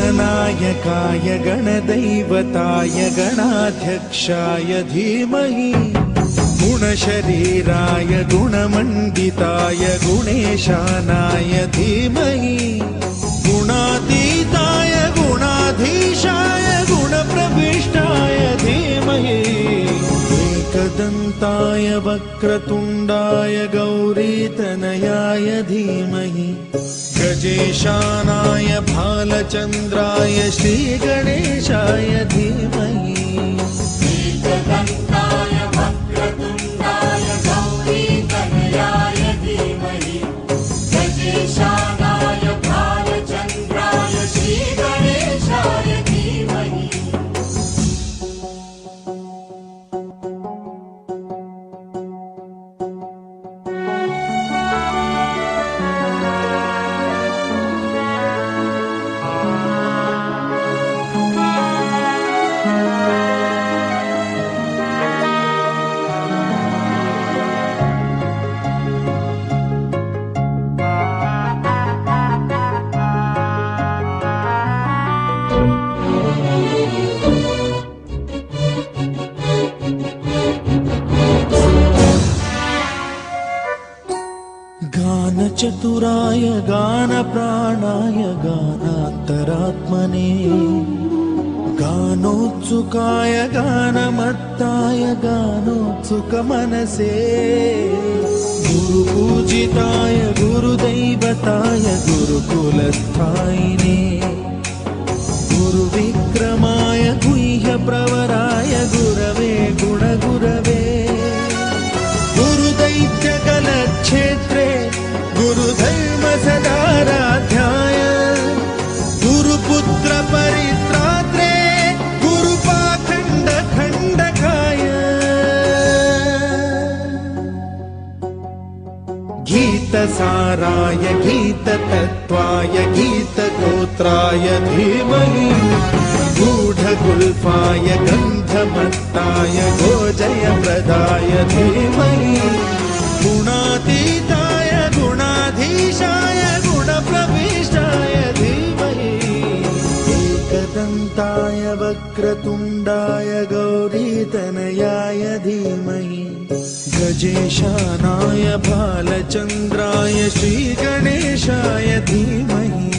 गणनायकाय गणदैवताय गणाध्यक्षाय धीमहि गुणशरीराय गुणमण्डिताय गुणेशानाय धीमहि गुणातीताय गुणाधीशाय गुणप्रविष्टाय धीमहि एकदन्ताय वक्रतुण्डाय गौरीतनयाय धीमहि गजेशानाय भालचन्द्राय श्रीगणेशाय धीमहि एकदन्ताय वक्रतुण्डाय गौरीतनयाय धीमहि गजेशानाय भालचन्द्राय श्रीगणेशाय धीमहि गानचतुराय गानप्राणाय गानान्तरात्मने गानोत्सुकाय गानमत्ताय गानोत्सुकमनसे गुरुपूजिताय गुरुदैवताय गुरुकुलस्थायिने गुरुविक्रमाय गुह्यप्रवराय गुरवे गुणगुरवे गुरुदैत्यकलक्षेत्रे गुरुधर्म सदाराध्याय गुरुपुत्र परित्रात्रे गुरुपाखण्ड खण्डकाय गीतसाराय गीततत्त्वाय गीतगोत्राय धीमहि गूढगुल्फाय गन्धमत्ताय गोजयप्रदाय धीमहि गुणातीताय गुणाधीशाय गुणप्रविष्टाय धीमहि एकदन्ताय वक्रतुण्डाय गौरीतनयाय धीमहि गजेशानाय भालचन्द्राय श्रीगणेशाय धीमहि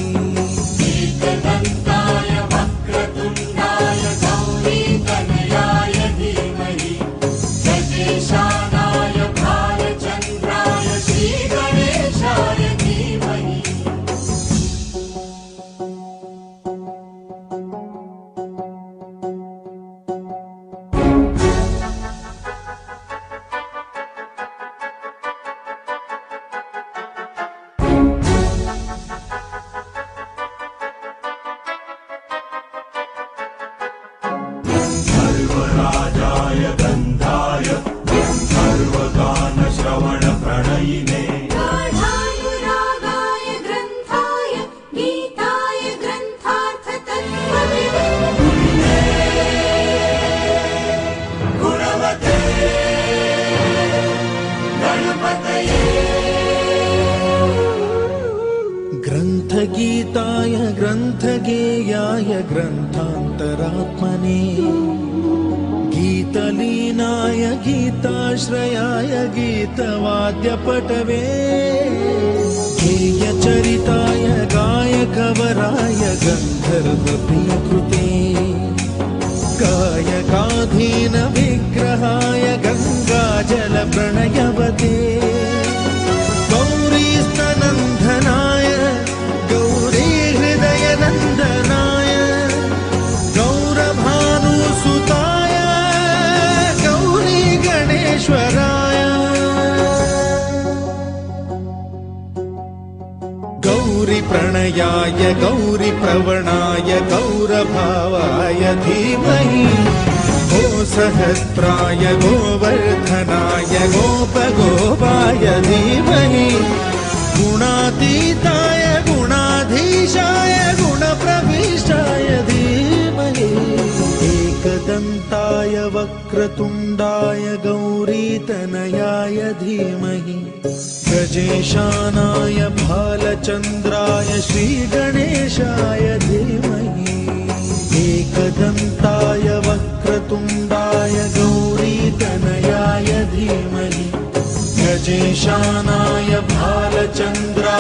एकदन्ताय वक्रतुण्डाय गौरीतनयाय धीमहि गजेशानाय भालचन्द्राय श्रीगणेशाय धीमहि सर्वराजाय गन्धाय सर्वगानश्रवणप्रणयिने गाढानुरागाय ग्रन्थाय गीताय ग्रन्थार्थतत्त्वविदे गुणवते गणपतये ग्रन्थगीताय ग्रन्थगेयाय ग्रन्थान्तरात्मने गीतलीनाय गीताश्रयाय गीतवाद्यपटवे गेयचरिताय गायकवराय गन्धर्वप्रियकृते गौरीकान्ताय गौरीप्रवणाय गौरभावाय धीमहि गोसहस्राय गोवर्धनाय गोपगोपाय धीमहि गुणातीताय गुणाधीशाय गुणप्रविष्टाय धीमहि एकदन्ताय वक्रतुण्डाय गौरीतनयाय धीमहि गजेशानाय भालचन्द्राय श्रीगणेशाय धीमहि एकदन्ताय वक्रतुण्डाय गौरीतनयाय धीमहि गजेशानाय भालचन्द्राय